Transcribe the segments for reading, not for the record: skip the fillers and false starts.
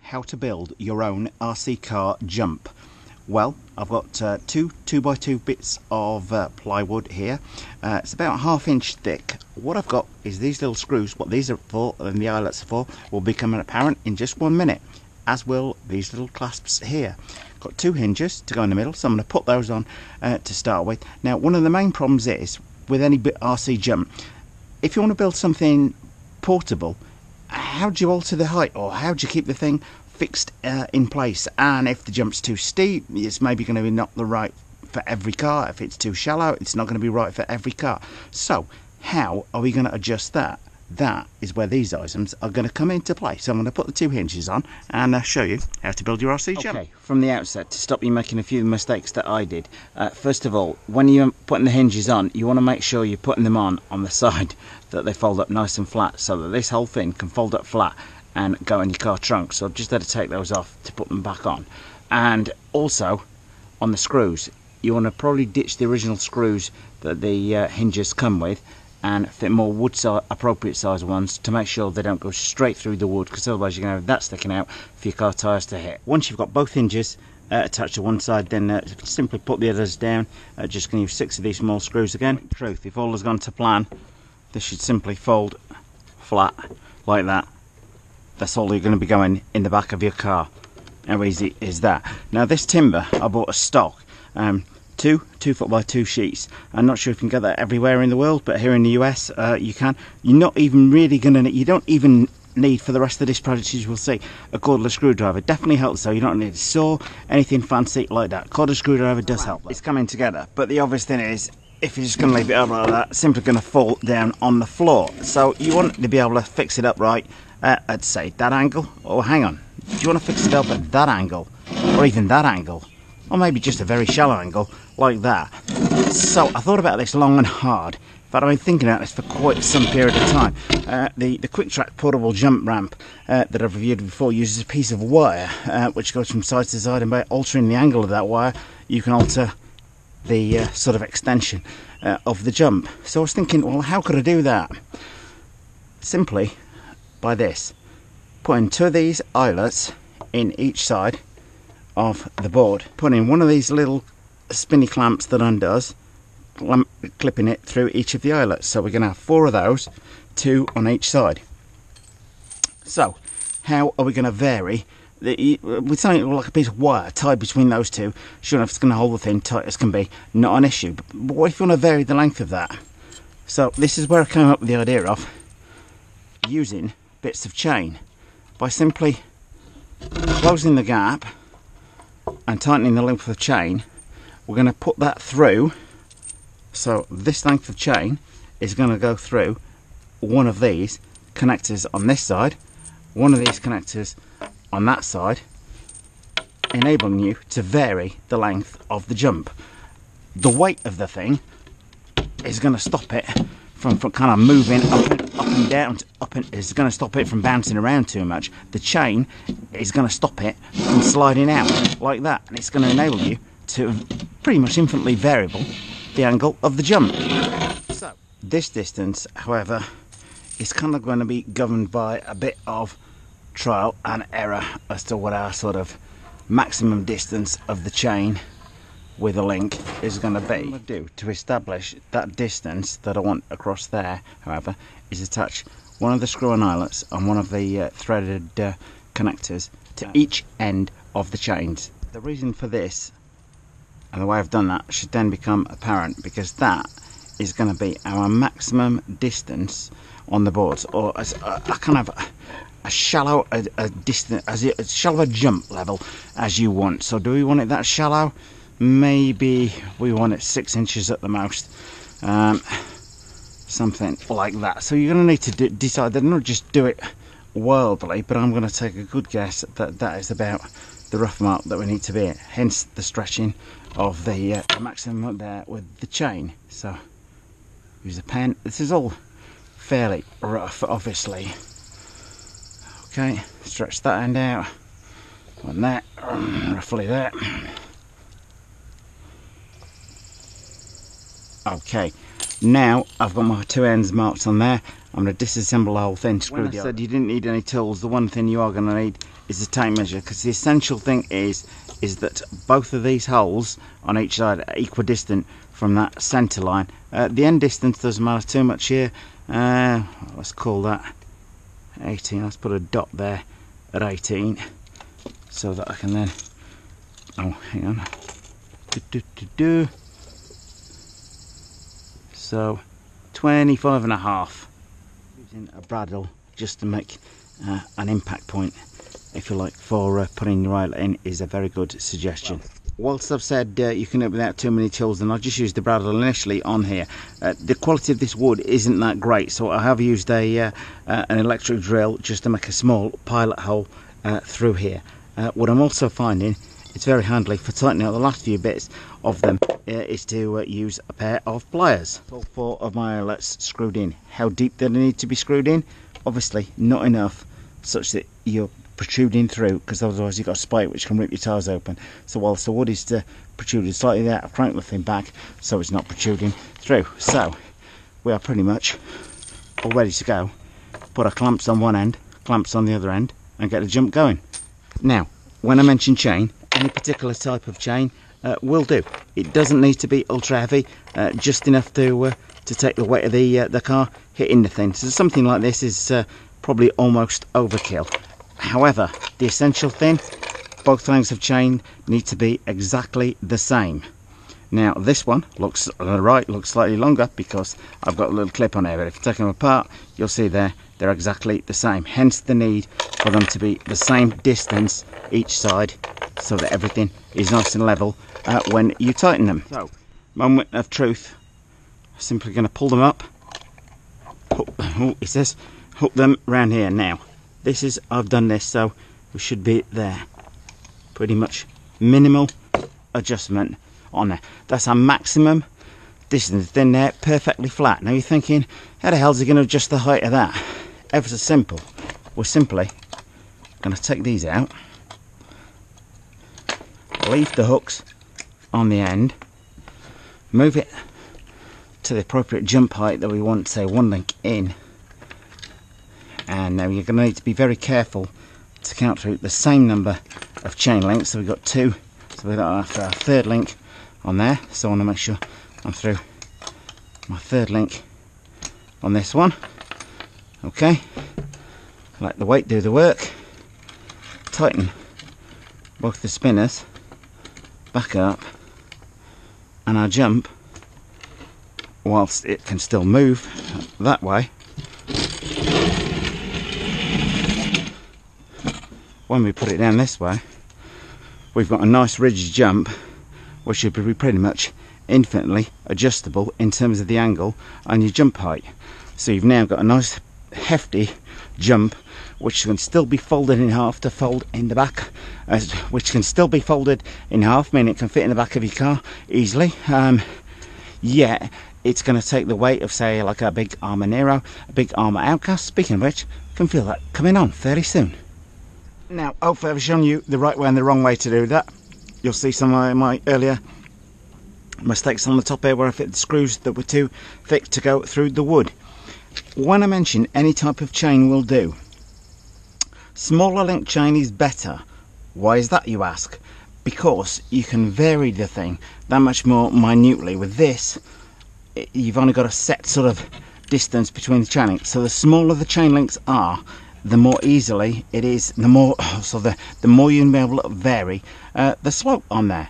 How to build your own RC car jump. Well, I've got two 2x2 bits of plywood here. It's about 1/2 inch thick. What I've got is these little screws. What these are for and the eyelets are for will become apparent in just 1 minute, as will these little clasps here. Got 2 hinges to go in the middle, so I'm going to put those on to start with. Now, one of the main problems is with any RC jump, if you want to build something portable, how do you alter the height, or how do you keep the thing fixed in place? And if the jump's too steep, it's maybe going to be not the right for every car. If it's too shallow, it's not going to be right for every car. So how are we going to adjust that? That is where these items are going to come into play. So I'm going to put the 2 hinges on and show you how to build your RC jump. Okay, from the outset, to stop you making a few mistakes that I did, first of all, when you're putting the hinges on, you want to make sure you're putting them on the side that they fold up nice and flat, so that this whole thing can fold up flat and go in your car trunk. So I've just had to take those off to put them back on. And also on the screws, you want to probably ditch the original screws that the hinges come with and fit more wood appropriate size ones to make sure they don't go straight through the wood, because otherwise you're going to have that sticking out for your car tyres to hit. Once you've got both hinges attached to one side, then simply put the others down. Just going to use 6 of these small screws again. Truth, if all has gone to plan, this should simply fold flat like that. That's all you're going to be going in the back of your car. How easy is that? Now, this timber I bought a stock, 2 2x2 sheets. I'm not sure if you can get that everywhere in the world, but here in the US you can. You're not even really going to, you don't even need for the rest of this project, as you will see, a cordless screwdriver. Definitely helps, so you don't need a saw, anything fancy like that. Cordless screwdriver does help. It's coming together, but the obvious thing is, if you're just going to leave it up like that, it's simply going to fall down on the floor. So you want to be able to fix it up right at, say, that angle. Or hang on, do you want to fix it up at that angle, or even that angle, or maybe just a very shallow angle like that? So I thought about this long and hard. In fact, I've been thinking about this for quite some period of time. The Quick Track portable jump ramp that I've reviewed before uses a piece of wire which goes from side to side, and by altering the angle of that wire you can alter the sort of extension of the jump. So I was thinking, well, how could I do that? Simply by this, putting 2 of these eyelets in each side of the board, putting one of these little spinny clamps that undoes, clipping it through each of the eyelets. So we're going to have 4 of those, 2 on each side. So how are we going to vary with something like a piece of wire tied between those two? Sure enough, it's going to hold the thing tight as can be, not an issue. But what if you want to vary the length of that? So this is where I came up with the idea of using bits of chain. By simply closing the gap and tightening the length of the chain, we're going to put that through. So this length of chain is going to go through one of these connectors on this side, one of these connectors on that side, enabling you to vary the length of the jump. The weight of the thing is going to stop it from kind of moving up and down, is going to stop it from bouncing around too much. The chain is going to stop it from sliding out like that, and it's going to enable you to pretty much infinitely variable the angle of the jump. So this distance, however, is kind of going to be governed by a bit of trial and error as to what our sort of maximum distance of the chain with a link is going to be. What I'm going to do to establish that distance that I want across there, however, is attach one of the screw-on eyelets on one of the threaded connectors to each end of the chains. The reason for this and the way I've done that should then become apparent, because that is going to be our maximum distance on the boards, or as a kind of a shallow distance, as shallow a jump level as you want. So do we want it that shallow? Maybe we want it 6 inches at the most, something like that. So you're going to need to decide that, not just do it wildly, but I'm going to take a good guess that that is about the rough mark that we need to be at, hence the stretching of the maximum up there with the chain. So use a pen. This is all fairly rough, obviously. Okay, stretch that end out, and that, roughly that. Okay, now I've got my two ends marked on there. I'm going to disassemble the whole thing. When I said you didn't need any tools, the one thing you are going to need is a tape measure, because the essential thing is that both of these holes on each side are equidistant from that centre line. The end distance doesn't matter too much here. Let's call that 18. Let's put a dot there at 18 so that I can then, oh hang on, so 25.5. Using a bradawl just to make an impact point, if you like, for putting your eyelet in is a very good suggestion. Whilst I've said you can do it without too many tools, and I'll just use the bradawl initially on here. The quality of this wood isn't that great, so I have used an electric drill just to make a small pilot hole through here. What I'm also finding it's very handy for tightening out the last few bits of them is to use a pair of pliers. All four of my eyelets screwed in. How deep do they need to be screwed in? Obviously not enough such that you're protruding through, because otherwise you've got a spike which can rip your tires open. So whilst the wood is protruding slightly there, I've cranked the thing back so it's not protruding through. So we are pretty much all ready to go. Put our clamps on one end, clamps on the other end, and get the jump going. Now, when I mention chain, any particular type of chain will do. It doesn't need to be ultra heavy, just enough to take the weight of the car hitting the thing. So something like this is probably almost overkill. However, the essential thing, both lengths of chain need to be exactly the same. Now this one looks on the right, looks slightly longer because I've got a little clip on here, but if you take them apart, you'll see they're exactly the same. Hence the need for them to be the same distance each side, so that everything is nice and level when you tighten them. So, moment of truth. Simply going to pull them up. It says hook them round here. Now, this is, I've done this, so we should be there. Pretty much minimal adjustment on there. That's our maximum distance. Then they're perfectly flat. Now you're thinking, how the hell is he going to adjust the height of that? Ever so simple. We're simply going to take these out, leave the hooks on the end, move it to the appropriate jump height that we want, say 1 link in, and now you're going to need to be very careful to count through the same number of chain links. So we've got 2, so we're after our 3rd link on there, so I want to make sure I'm through my 3rd link on this one. Okay, let the weight do the work, tighten both the spinners back up, and our jump, whilst it can still move that way, when we put it down this way, we've got a nice rigid jump which should be pretty much infinitely adjustable in terms of the angle and your jump height. So you've now got a nice hefty jump which can still be folded in half to fold in the back, which can still be folded in half, meaning it can fit in the back of your car easily. Yeah, it's going to take the weight of, say, like a big Armour Nero, a big Armour Outcast. Speaking of which, I can feel that coming on fairly soon. Now, hopefully I've shown you the right way and the wrong way to do that. You'll see some of my earlier mistakes on the top here where I fit the screws that were too thick to go through the wood. When I mention any type of chain will do, smaller link chain is better. Why is that, you ask? Because you can vary the thing that much more minutely. With this, you've only got a set sort of distance between the chain links. So the smaller the chain links are, the more easily it is, the more you can be able to vary the slope on there.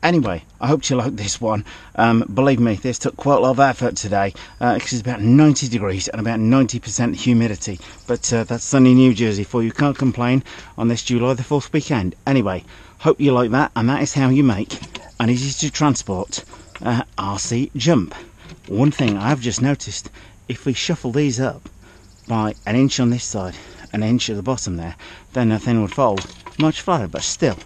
Anyway, I hope you like this one. Believe me, this took quite a lot of effort today because it's about 90 degrees and about 90% humidity. But that's sunny New Jersey for you. Can't complain on this July the 4th weekend. Anyway, hope you like that, and that is how you make an easy to transport RC jump. One thing I have just noticed, if we shuffle these up by 1 inch on this side, 1 inch at the bottom there, then the thing would fold much flatter, but still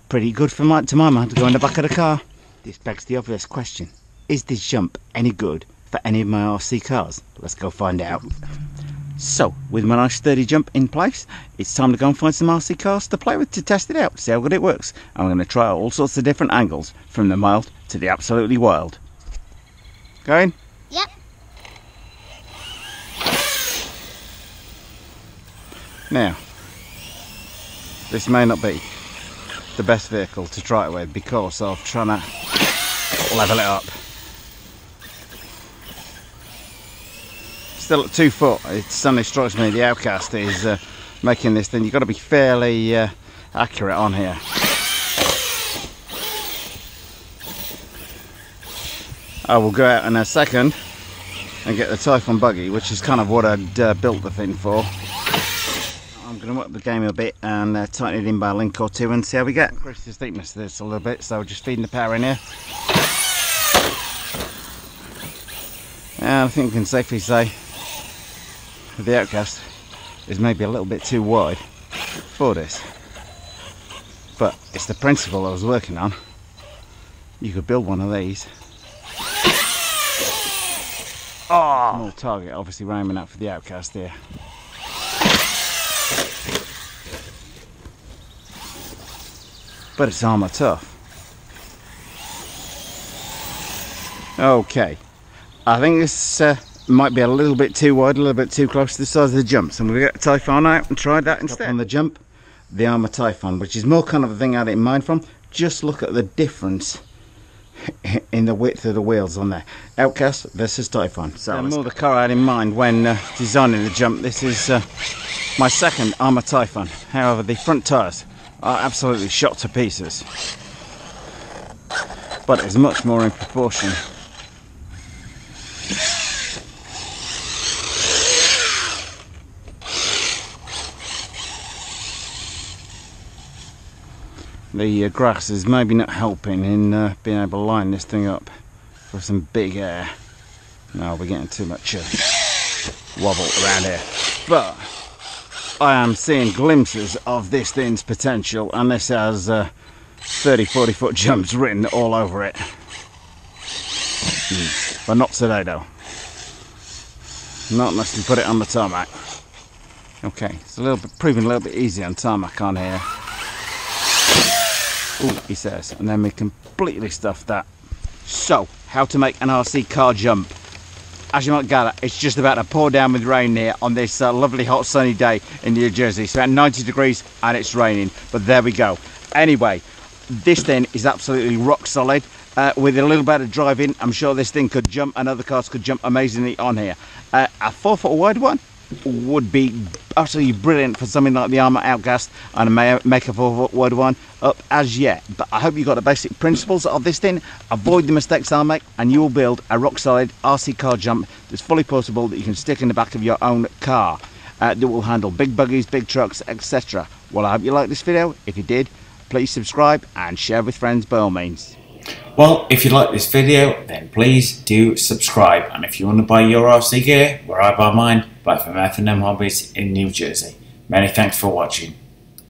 pretty good to my mind to go in the back of the car. This begs the obvious question, is this jump any good for any of my RC cars? Let's go find out. So, with my nice sturdy jump in place, it's time to go and find some RC cars to play with, to test it out, see how good it works. I'm going to try all sorts of different angles, from the mild to the absolutely wild. Going? Yep. Now, this may not be the best vehicle to try it with because of trying to level it up. Still at 2 foot, it suddenly strikes me the Outcast is making this thing. You've got to be fairly accurate on here. I will go out in a second and get the Typhon buggy, which is kind of what I'd built the thing for. I'm going to up the game a bit and tighten it in by a link or two and see how we get. Increase the steepness of this a little bit, so just feeding the power in here. And I think we can safely say the Outcast is maybe a little bit too wide for this. But it's the principle I was working on. You could build one of these. Oh! Small target, obviously aiming up for the Outcast here. But it's armour tough. Okay, I think this might be a little bit too wide, a little bit too close to the size of the jump, so I'm going to get the Typhon out and try that instead. On the jump, the armour Typhon, which is more kind of a thing I had in mind from. Just look at the difference in the width of the wheels on there. Outcast versus Typhon. So more the car I had in mind when designing the jump. This is my second armour Typhon. However, the front tyres are absolutely shot to pieces, but it's much more in proportion. The grass is maybe not helping in being able to line this thing up for some big air. No, we're getting too much wobble around here, but I am seeing glimpses of this thing's potential, and this has 30-40 foot jumps written all over it. But not today though. Not unless we put it on the tarmac. Okay, it's a little bit proving a little bit easy on tarmac on here. Ooh, he says, and then we completely stuff that. So, how to make an RC car jump. As you might gather, it's just about to pour down with rain here on this lovely hot sunny day in New Jersey. It's about 90 degrees and it's raining, but there we go. Anyway, this thing is absolutely rock solid. With a little bit of driving, I'm sure this thing could jump and other cars could jump amazingly on here. A 4 foot wide one would be utterly brilliant for something like the Armour Outcast, and I may make a 4 foot wide one up as yet. But I hope you got the basic principles of this thing. Avoid the mistakes I'll make, and you will build a rock solid RC car jump that's fully portable, that you can stick in the back of your own car, that will handle big buggies, big trucks, etc. Well, I hope you liked this video. If you did, please subscribe and share with friends by all means. Well, if you like this video, then please do subscribe. And if you want to buy your RC gear, where I buy mine, buy from F&M Hobbies in New Jersey. Many thanks for watching.